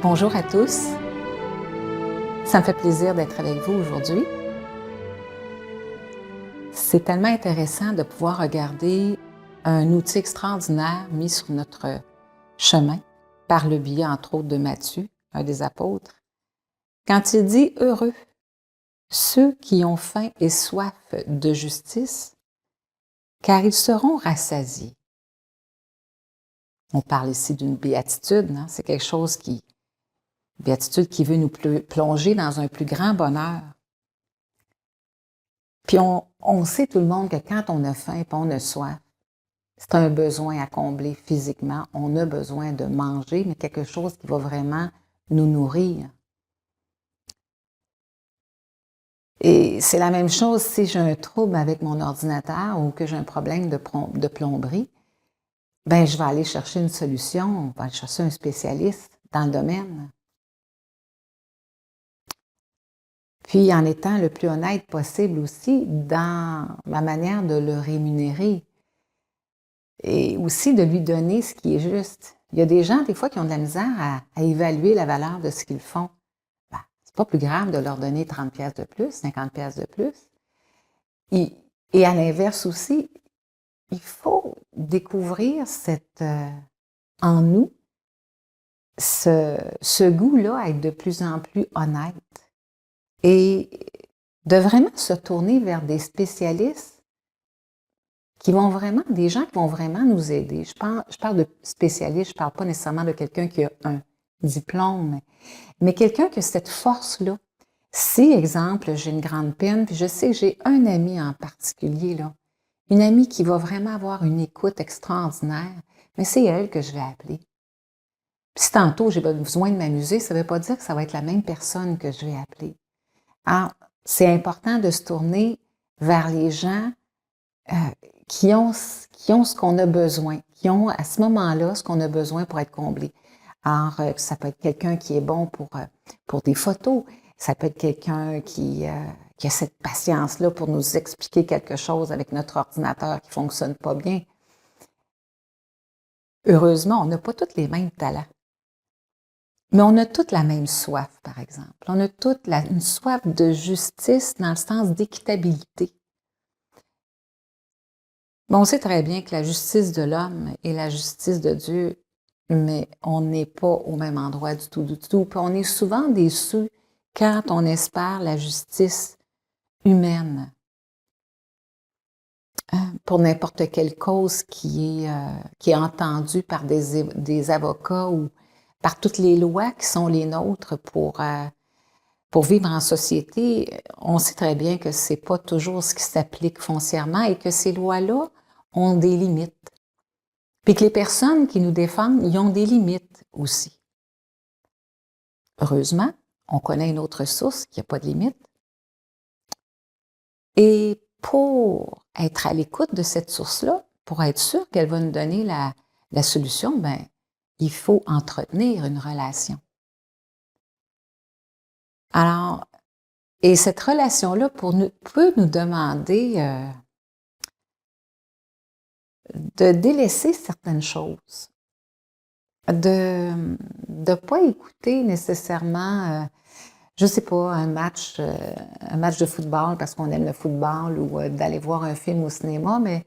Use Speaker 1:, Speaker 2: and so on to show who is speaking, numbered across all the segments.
Speaker 1: Bonjour à tous. Ça me fait plaisir d'être avec vous aujourd'hui. C'est tellement intéressant de pouvoir regarder un outil extraordinaire mis sur notre chemin par le biais, entre autres, de Matthieu, un des apôtres, quand il dit « Heureux ceux qui ont faim et soif de justice, car ils seront rassasiés. » On parle ici d'une béatitude, hein? C'est quelque chose béatitude qui veut nous plonger dans un plus grand bonheur. Puis on sait tout le monde que quand on a faim et on a soif, c'est un besoin à combler physiquement. On a besoin de manger, mais quelque chose qui va vraiment nous nourrir. Et c'est la même chose si j'ai un trouble avec mon ordinateur ou que j'ai un problème de plomberie, ben je vais aller chercher une solution, on va aller chercher un spécialiste dans le domaine. Puis en étant le plus honnête possible aussi dans ma manière de le rémunérer et aussi de lui donner ce qui est juste. Il y a des gens, des fois, qui ont de la misère à évaluer la valeur de ce qu'ils font. Ben, c'est pas plus grave de leur donner 30 pièces de plus, 50 pièces de plus. Et à l'inverse aussi, il faut découvrir en nous ce goût-là à être de plus en plus honnête et de vraiment se tourner vers des spécialistes des gens qui vont vraiment nous aider. Je parle de spécialiste, je parle pas nécessairement de quelqu'un qui a un diplôme, mais quelqu'un qui a cette force-là. Si, exemple, j'ai une grande peine, puis je sais que j'ai un ami en particulier, là, une amie qui va vraiment avoir une écoute extraordinaire, mais c'est elle que je vais appeler. Puis si tantôt j'ai besoin de m'amuser, ça ne veut pas dire que ça va être la même personne que je vais appeler. Alors, c'est important de se tourner vers les gens qui ont ce qu'on a besoin, qui ont à ce moment-là ce qu'on a besoin pour être comblé. Alors, ça peut être quelqu'un qui est bon pour des photos, ça peut être quelqu'un qui a cette patience-là pour nous expliquer quelque chose avec notre ordinateur qui ne fonctionne pas bien. Heureusement, on n'a pas tous les mêmes talents. Mais on a toute la même soif, par exemple. On a toute une soif de justice dans le sens d'équitabilité. Bon, on sait très bien que la justice de l'homme et la justice de Dieu, mais on n'est pas au même endroit du tout, du tout. Puis on est souvent déçus quand on espère la justice humaine pour n'importe quelle cause qui est entendue par des avocats ou par toutes les lois qui sont les nôtres pour vivre en société. On sait très bien que c'est pas toujours ce qui s'applique foncièrement et que ces lois-là ont des limites. Puis que les personnes qui nous défendent, ils ont des limites aussi. Heureusement, on connaît une autre source qui n'a pas de limite. Et pour être à l'écoute de cette source-là, pour être sûr qu'elle va nous donner la solution, ben, il faut entretenir une relation. Alors, et cette relation-là peut nous demander de délaisser certaines choses, de ne pas écouter nécessairement, je sais pas, un match de football parce qu'on aime le football ou d'aller voir un film au cinéma, mais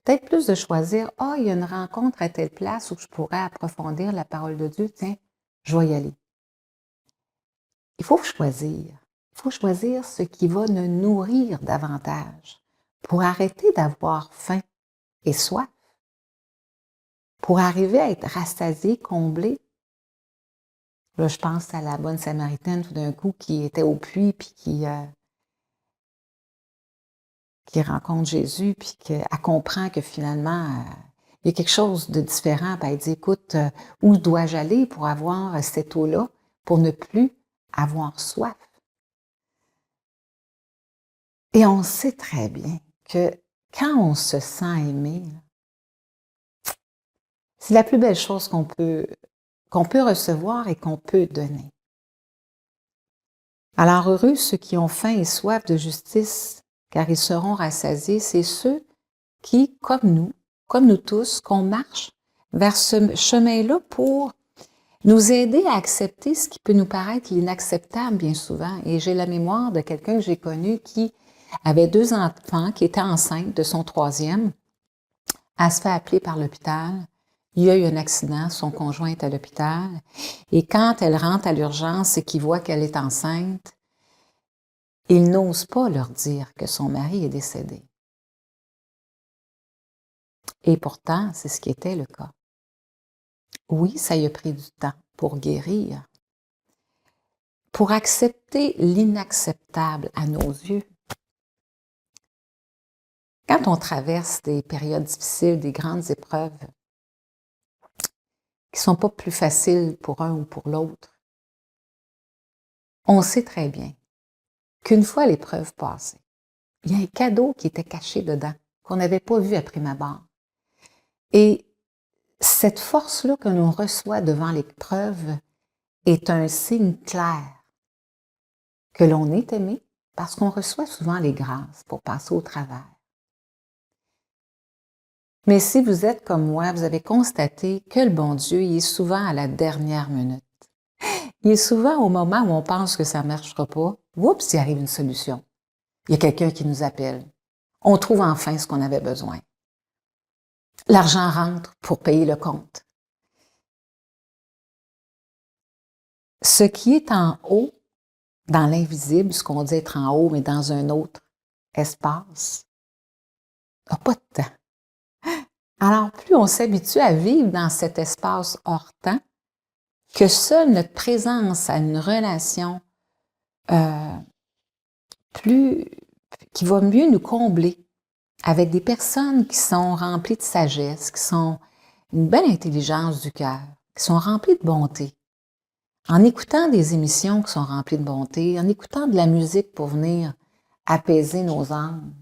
Speaker 1: peut-être plus de choisir, il y a une rencontre à telle place où je pourrais approfondir la parole de Dieu, tiens, je vais y aller. Il faut choisir. Il faut choisir ce qui va nous nourrir davantage pour arrêter d'avoir faim et soif, pour arriver à être rassasié, comblé. Là, je pense à la bonne Samaritaine tout d'un coup qui était au puits puis qui rencontre Jésus puis qu'elle comprend que finalement, il y a quelque chose de différent. Puis elle dit, écoute, où dois-je aller pour avoir cette eau-là, pour ne plus avoir soif? Et on sait très bien que quand on se sent aimé, c'est la plus belle chose qu'on peut recevoir et qu'on peut donner. Alors heureux ceux qui ont faim et soif de justice, car ils seront rassasiés, c'est ceux qui, comme nous tous, qu'on marche vers ce chemin-là pour Nous aider à accepter ce qui peut nous paraître l'inacceptable bien souvent. Et j'ai la mémoire de quelqu'un que j'ai connu qui avait 2 enfants, qui était enceinte de son 3e. Elle se fait appeler par l'hôpital. Il y a eu un accident, son conjoint est à l'hôpital. Et quand elle rentre à l'urgence et qu'il voit qu'elle est enceinte, il n'ose pas leur dire que son mari est décédé. Et pourtant, c'est ce qui était le cas. Oui, ça y a pris du temps pour guérir, pour accepter l'inacceptable à nos yeux. Quand on traverse des périodes difficiles, des grandes épreuves, qui ne sont pas plus faciles pour un ou pour l'autre, on sait très bien qu'une fois l'épreuve passée, il y a un cadeau qui était caché dedans, qu'on n'avait pas vu à prime abord. Et cette force-là que l'on reçoit devant l'épreuve est un signe clair que l'on est aimé parce qu'on reçoit souvent les grâces pour passer au travers. Mais si vous êtes comme moi, vous avez constaté que le bon Dieu, il est souvent à la dernière minute. Il est souvent au moment où on pense que ça ne marchera pas. Oups, il arrive une solution. Il y a quelqu'un qui nous appelle. On trouve enfin ce qu'on avait besoin. L'argent rentre pour payer le compte. Ce qui est en haut, dans l'invisible, ce qu'on dit être en haut, mais dans un autre espace, n'a pas de temps. Alors, plus on s'habitue à vivre dans cet espace hors temps, que seule notre présence à une relation qui va mieux nous combler avec des personnes qui sont remplies de sagesse, qui sont une belle intelligence du cœur, qui sont remplies de bonté. En écoutant des émissions qui sont remplies de bonté, en écoutant de la musique pour venir apaiser nos âmes,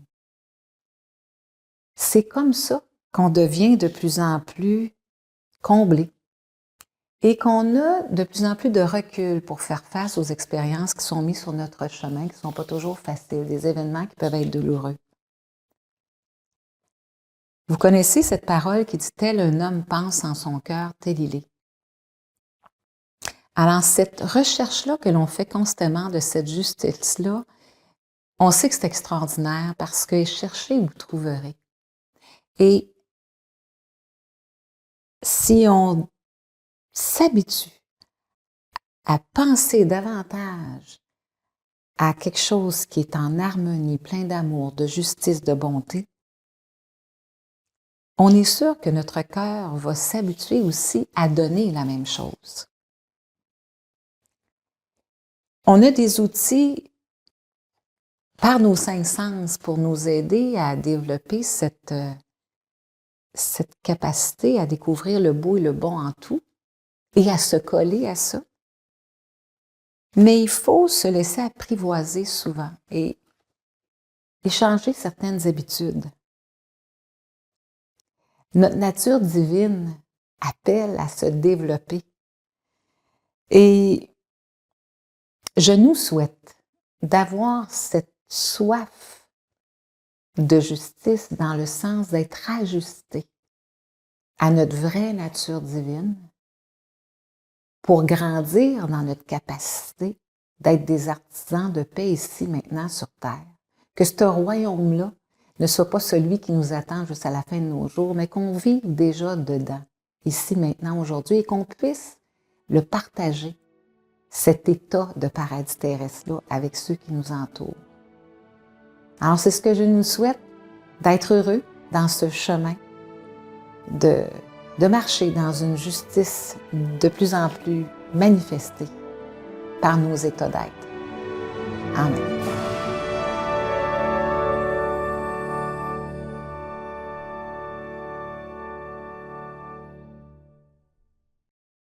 Speaker 1: c'est comme ça qu'on devient de plus en plus comblé et qu'on a de plus en plus de recul pour faire face aux expériences qui sont mises sur notre chemin, qui ne sont pas toujours faciles, des événements qui peuvent être douloureux. Vous connaissez cette parole qui dit « Tel un homme pense en son cœur, tel il est ». Alors, cette recherche-là que l'on fait constamment de cette justice-là, on sait que c'est extraordinaire parce que cherchez, vous trouverez. Et si on s'habitue à penser davantage à quelque chose qui est en harmonie, plein d'amour, de justice, de bonté, on est sûr que notre cœur va s'habituer aussi à donner la même chose. On a des outils par nos 5 sens pour nous aider à développer cette capacité à découvrir le beau et le bon en tout et à se coller à ça. Mais il faut se laisser apprivoiser souvent et changer certaines habitudes. Notre nature divine appelle à se développer. Et je nous souhaite d'avoir cette soif de justice dans le sens d'être ajusté à notre vraie nature divine pour grandir dans notre capacité d'être des artisans de paix ici, maintenant, sur Terre. Que ce royaume-là ne soit pas celui qui nous attend jusqu'à la fin de nos jours, mais qu'on vive déjà dedans, ici, maintenant, aujourd'hui, et qu'on puisse le partager, cet état de paradis terrestre-là, avec ceux qui nous entourent. Alors, c'est ce que je nous souhaite, d'être heureux dans ce chemin, de marcher dans une justice de plus en plus manifestée par nos états d'être. Amen.